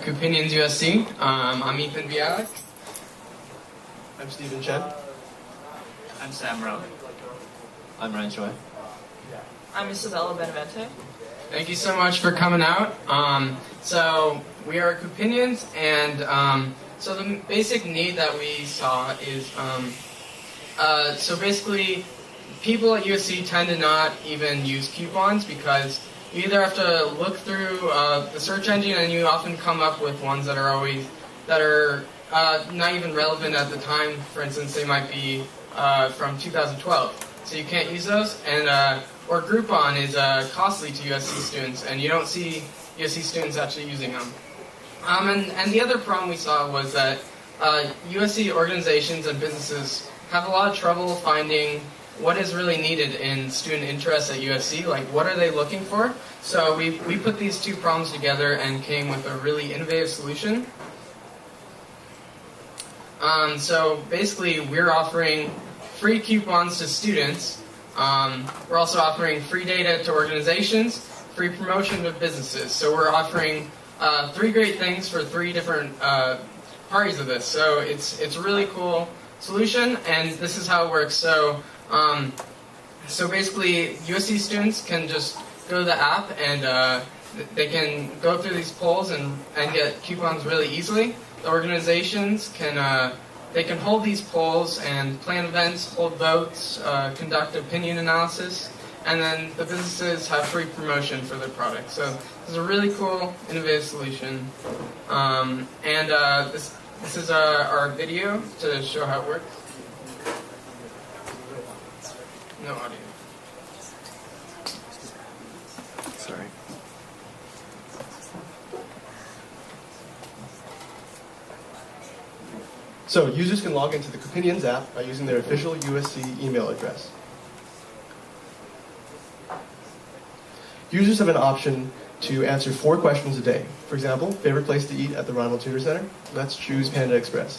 Coupinion's USC. I'm Ethan Bialik. I'm Stephen Chen. I'm Sam Rowe. I'm Ryan Choi. I'm Isabella Benavente. Thank you so much for coming out. So we are Coupinions, and so the basic need that we saw is, so basically people at USC tend to not even use coupons because you either have to look through the search engine and you often come up with ones that are not even relevant at the time. For instance, they might be from 2012, so you can't use those. And or Groupon is costly to USC students, and you don't see USC students actually using them. And the other problem we saw was that USC organizations and businesses have a lot of trouble finding what is really needed in student interest at USC, like what are they looking for? So we put these two problems together and came with a really innovative solution. So basically we're offering free coupons to students. We're also offering free data to organizations, free promotion to businesses. So we're offering three great things for three different parties of this. So it's a really cool solution, and this is how it works. So basically, USC students can just go to the app and they can go through these polls and get coupons really easily. The organizations can they can hold these polls and plan events, hold votes, conduct opinion analysis, and then the businesses have free promotion for their products. So this is a really cool, innovative solution. This is our video to show how it works. No audio. Sorry. So users can log into the Coupinions app by using their official USC email address. Users have an option to answer 4 questions a day. For example, favorite place to eat at the Ronald Tutor Center? Let's choose Panda Express.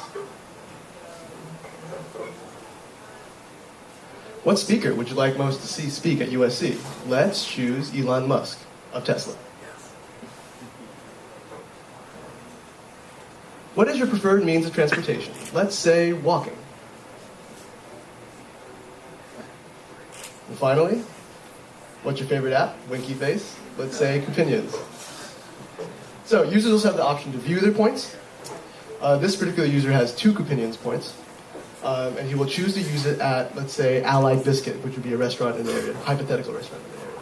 What speaker would you like most to see speak at USC? Let's choose Elon Musk of Tesla. What is your preferred means of transportation? Let's say walking. And finally, what's your favorite app? Winky face. Let's say Coupinions. So users also have the option to view their points. This particular user has 2 Coupinions points. And he will choose to use it at, let's say, Allied Biscuit, which would be a restaurant in the area, hypothetical restaurant in the area.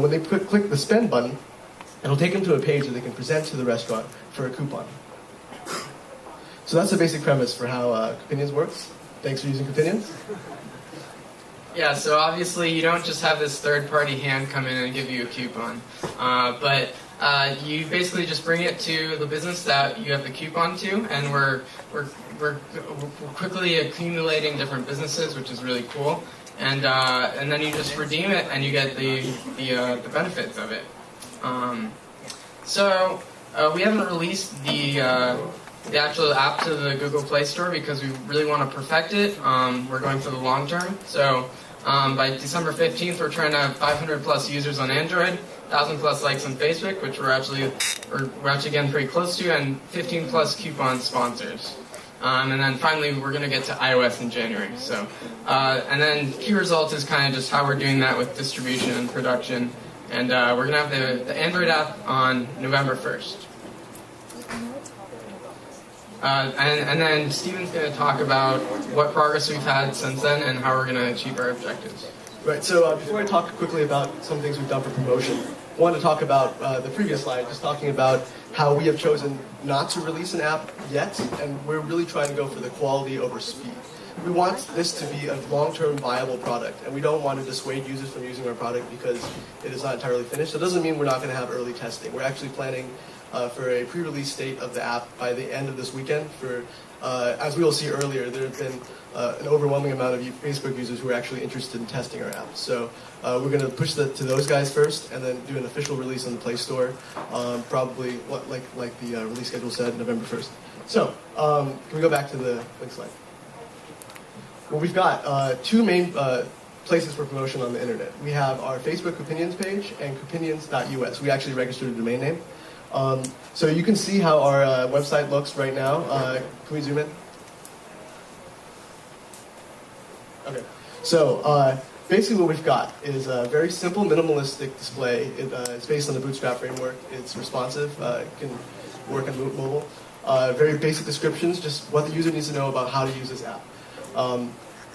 When they click the spend button, it'll take them to a page that they can present to the restaurant for a coupon. So that's the basic premise for how Coupinions works. Thanks for using Coupinions. Yeah, so obviously you don't just have this third-party hand come in and give you a coupon, but you basically just bring it to the business that you have the coupon to, and we're quickly accumulating different businesses, which is really cool. And then you just redeem it, and you get the benefits of it. So we haven't released the actual app to the Google Play Store because we really want to perfect it. We're going for the long term. So by December 15th, we're trying to have 500 plus users on Android, 1,000 plus likes on Facebook, which we're actually getting pretty close to, and 15 plus coupon sponsors. And then finally, we're going to get to iOS in January. So, and then key result is kind of just how we're doing that with distribution and production. And we're going to have the Android app on November 1st. And then Stephen's going to talk about what progress we've had since then and how we're going to achieve our objectives. Right, so before I talk quickly about some things we've done for promotion, I wanted to talk about the previous slide, just talking about how we have chosen not to release an app yet, and we're really trying to go for the quality over speed. We want this to be a long-term viable product, and we don't want to dissuade users from using our product because it is not entirely finished. It doesn't mean we're not going to have early testing. We're actually planning for a pre-release state of the app by the end of this weekend. As we will see earlier, there have been an overwhelming amount of Facebook users who are actually interested in testing our app. So we're going to push that to those guys first, and then do an official release on the Play Store, probably like the release schedule said, November 1st. So can we go back to the next slide? Well, we've got 2 main places for promotion on the internet. We have our Facebook Coupinions page and coupinions.us. We actually registered a domain name. So you can see how our website looks right now. Can we zoom in? Okay. So basically what we've got is a very simple minimalistic display. It's based on the Bootstrap framework. It's responsive. It can work on mobile. Very basic descriptions, just what the user needs to know about how to use this app.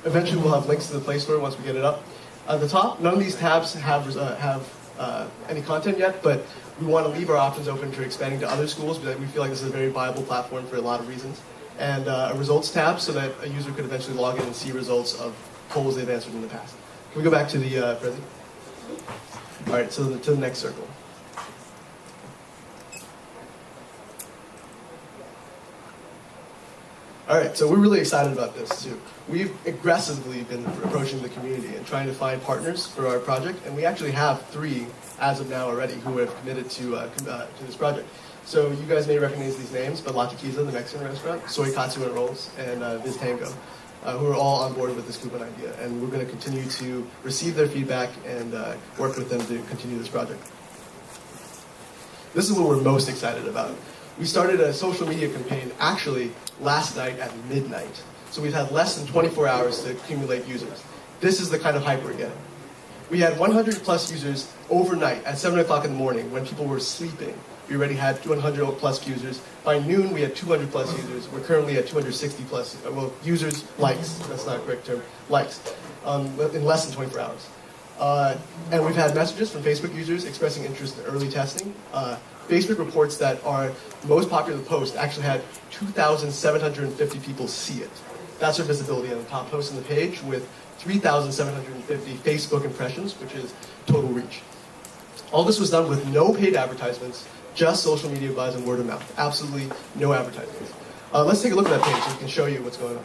Eventually we'll have links to the Play Store once we get it up. At the top, none of these tabs have any content yet, but we want to leave our options open for expanding to other schools because we feel like this is a very viable platform for a lot of reasons. And a results tab so that a user could eventually log in and see results of polls they've answered in the past. Can we go back to the Prezi? All right, so to the next circle. All right, so we're really excited about this too. We've aggressively been approaching the community and trying to find partners for our project, and we actually have 3 as of now already who have committed to this project. So you guys may recognize these names, but La Tequiza, the Mexican restaurant, Soy Katsu and Rolls, and Viz Tango, who are all on board with this coupon idea, and we're going to continue to receive their feedback and work with them to continue this project. This is what we're most excited about. We started a social media campaign actually last night at midnight. So we've had less than 24 hours to accumulate users. This is the kind of hype we're getting. We had 100 plus users overnight at 7 o'clock in the morning when people were sleeping. We already had 100 plus users. By noon, we had 200 plus users. We're currently at 260 plus, users, likes, that's not a correct term, likes, in less than 24 hours. And we've had messages from Facebook users expressing interest in early testing. Facebook reports that our most popular post actually had 2,750 people see it. That's our visibility on the top post on the page with 3,750 Facebook impressions, which is total reach. All this was done with no paid advertisements, just social media buzz and word of mouth. Absolutely no advertisements. Let's take a look at that page so we can show you what's going on.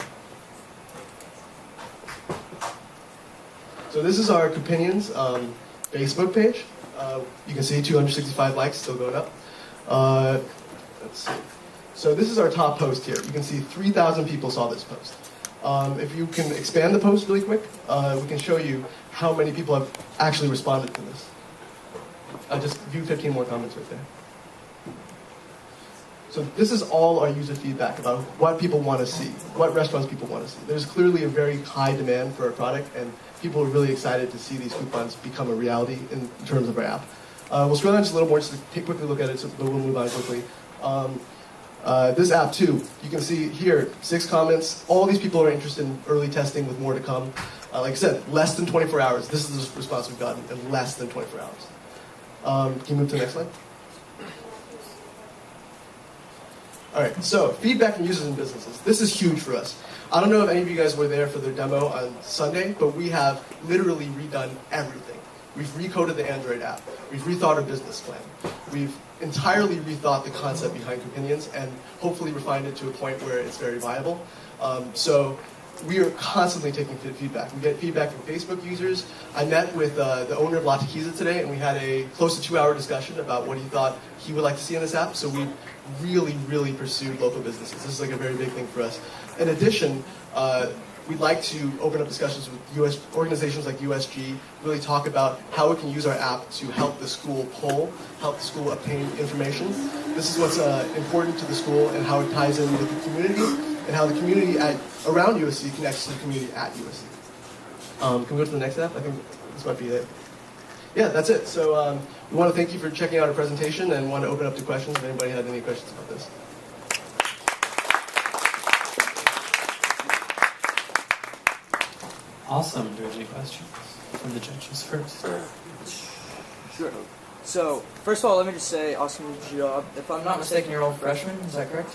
So this is our Coupinion's Facebook page. You can see 265 likes still going up. Let's see. So this is our top post here. You can see 3,000 people saw this post. If you can expand the post really quick, we can show you how many people have actually responded to this. Just view 15 more comments right there. So this is all our user feedback about what people want to see, what restaurants people want to see. There's clearly a very high demand for our product, and people are really excited to see these coupons become a reality in terms of our app. We'll scroll down just a little more just to take a quick look at it, but we'll move on quickly. This app too, you can see here, 6 comments. All these people are interested in early testing with more to come. Like I said, less than 24 hours. This is the response we've gotten in less than 24 hours. Can you move to the next slide? All right, so feedback from users and businesses. This is huge for us. I don't know if any of you guys were there for their demo on Sunday, but we have literally redone everything. We've recoded the Android app. We've rethought our business plan. We've entirely rethought the concept behind Coupinions and hopefully refined it to a point where it's very viable. So we are constantly taking feedback. We get feedback from Facebook users. I met with the owner of La Tequiza today, and we had a close to 2-hour discussion about what he thought he would like to see in this app. So we really pursued local businesses. This is like a very big thing for us. In addition, we'd like to open up discussions with organizations like USG, really talk about how we can use our app to help the school poll, help the school obtain information. This is what's important to the school and how it ties in with the community and how the community around USC connects to the community at USC. Can we go to the next step? I think this might be it. Yeah, that's it. So we want to thank you for checking out our presentation and want to open up to questions if anybody had any questions about this. Awesome. Do we have any questions from the judges first? Sure. So, first of all, let me just say, awesome job. If I'm not mistaken, you're all freshmen, is that correct?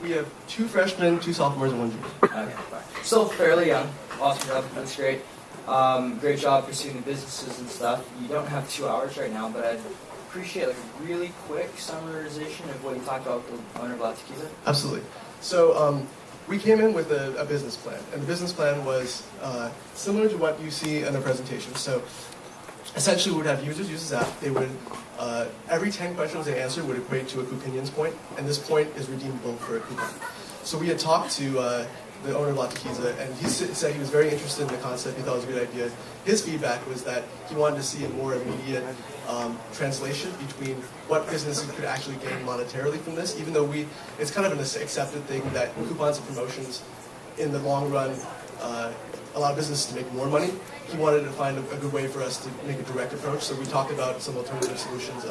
We have 2 freshmen, 2 sophomores, and 1 junior. Okay, fine. Still fairly young. Awesome job. That's great. Great job pursuing the businesses and stuff. You don't have 2 hours right now, but I'd appreciate like a really quick summarization of what you talked about with the owner of La Tequiza. Absolutely. So we came in with a business plan, and the business plan was similar to what you see in the presentation. So essentially we would have users use this app. They would, every 10 questions they answered would equate to a Coupinions point, and this point is redeemable for a coupon. So we had talked to the owner of La Tequiza, and he said he was very interested in the concept. He thought it was a good idea. His feedback was that he wanted to see a more immediate translation between what businesses could actually gain monetarily from this, even though it's kind of an accepted thing that coupons and promotions in the long run allow businesses to make more money. He wanted to find a good way for us to make a direct approach, so we talked about some alternative solutions,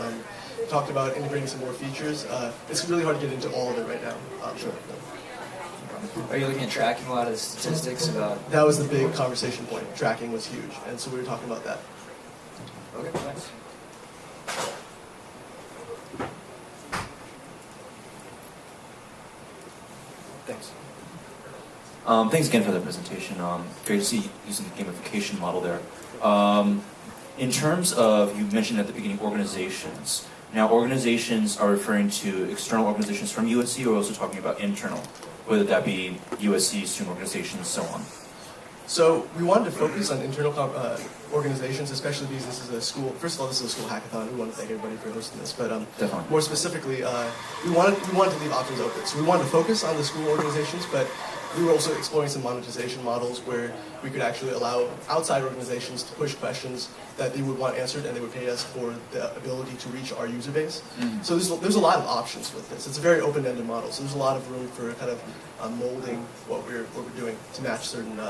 talked about integrating some more features. It's really hard to get into all of it right now. Sure. Are you looking at tracking a lot of the statistics about? That was the big conversation point. Tracking was huge, and so we were talking about that. Okay, thanks. Thanks. Thanks again for the presentation. Great to see you using the gamification model there. In terms of, you mentioned at the beginning, organizations. Now, organizations are referring to external organizations from USC, or also talking about internal, whether that be USC, student organizations, so on. So we wanted to focus on internal organizations, especially because this is a school. First of all, this is a school hackathon. We want to thank everybody for hosting this. But more specifically, we wanted to leave options open. So we wanted to focus on the school organizations, but we were also exploring some monetization models where we could actually allow outside organizations to push questions that they would want answered, and they would pay us for the ability to reach our user base. Mm-hmm. So there's a lot of options with this. It's a very open-ended model, so there's a lot of room for kind of molding what we're doing to match certain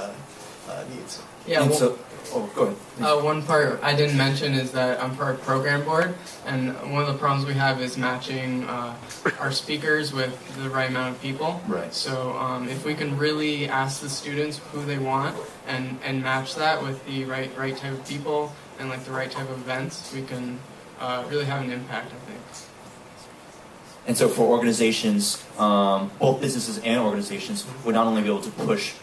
needs. Yeah. Go ahead. One part I didn't mention is that I'm part of program board, and one of the problems we have is matching our speakers with the right amount of people. Right. So if we can really ask the students who they want and match that with the right type of people and like the right type of events, we can really have an impact, I think. And so for organizations, both businesses and organizations would not only be able to push,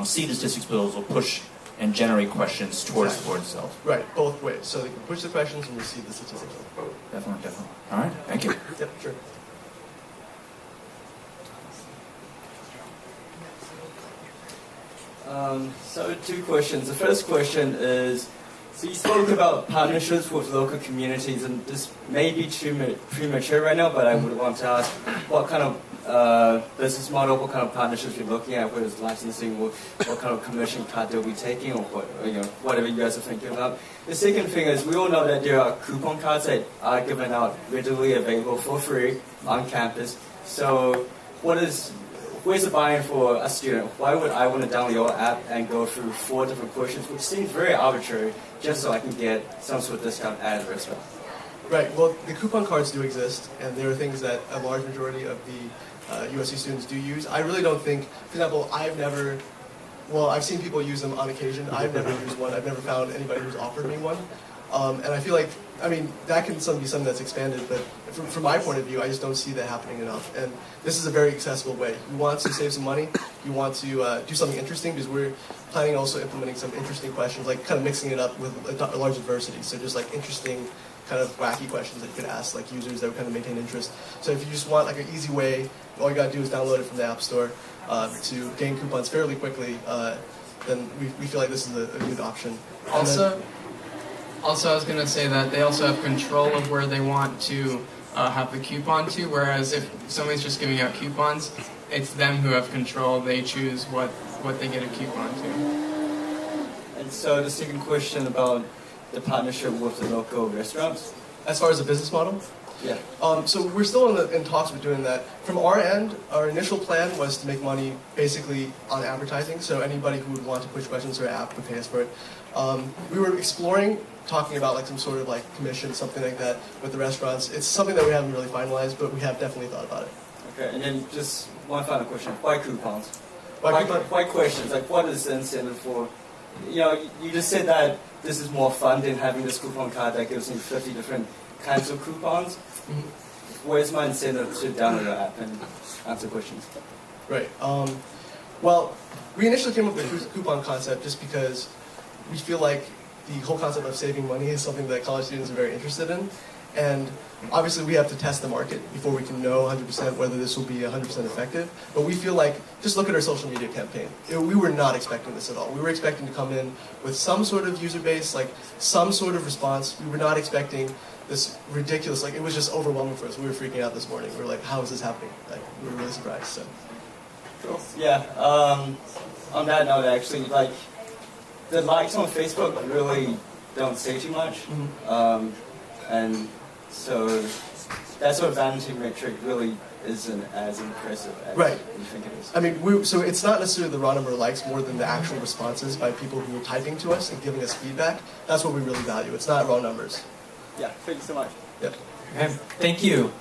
see the statistics, but also push and generate questions towards the board itself. Right, both ways. So they can push the questions and receive the statistics. Definitely. All right, thank you. Yep, sure. So 2 questions. The first question is, so you spoke about partnerships with local communities, and this may be too premature right now, but I would want to ask what kind of business model, what kind of partnerships you're looking at, whether it's licensing, what kind of commission cut they'll be taking, or whatever you guys are thinking about. The second thing is, we all know that there are coupon cards that are given out readily available for free on campus. So where's the buy-in for a student? Why would I want to download your app and go through 4 different questions, which seems very arbitrary, just so I can get some sort of discount at a restaurant? Right, well, the coupon cards do exist, and there are things that a large majority of the USC students do use. I really don't think, for example, I've seen people use them on occasion. I've never used one. I've never found anybody who's offered me one. And I feel like, that can be something that's expanded, but from my point of view, I just don't see that happening enough. And this is a very accessible way. You want to save some money, you want to do something interesting, because we're planning also implementing some interesting questions, like kind of mixing it up with a large diversity. So just like interesting, kind of wacky questions that you could ask like users that would kind of maintain interest. So if you just want like an easy way, all you gotta do is download it from the App Store to gain coupons fairly quickly, then we feel like this is a good option. Also, I was going to say that they also have control of where they want to have the coupon to, whereas if somebody's just giving out coupons, it's them who have control. They choose what they get a coupon to. And so the second question about the partnership with the local restaurants? As far as the business model? Yeah. So we're still in talks with doing that. From our end, our initial plan was to make money basically on advertising, so anybody who would want to push questions to our app would pay us for it. We were exploring talking about like some sort of like commission, something like that with the restaurants. It's something that we haven't really finalized, but we have definitely thought about it. Okay, and then just one final question. Why coupons? Why questions? Like, what is the incentive for? You just said that this is more fun than having this coupon card that gives me 50 different kinds of coupons. Mm-hmm. Where's my incentive to download the app and answer questions? Right. Well, we initially came up with the coupon concept just because we feel like the whole concept of saving money is something that college students are very interested in. And obviously we have to test the market before we can know 100% whether this will be 100% effective. But we feel like, just look at our social media campaign. We were not expecting this at all. We were expecting to come in with some sort of user base, like some sort of response. We were not expecting this ridiculous, it was just overwhelming for us. We were freaking out this morning. We were like, how is this happening? We were really surprised. So. Cool. Yeah. On that note, actually, like the likes on Facebook really don't say too much, and so that sort of vanity metric really isn't as impressive as Right. you think it is. I mean, so it's not necessarily the raw number of likes more than the actual responses by people who are typing to us and giving us feedback. That's what we really value. It's not raw numbers. Yeah. Thank you so much. Yep. Okay, thank you.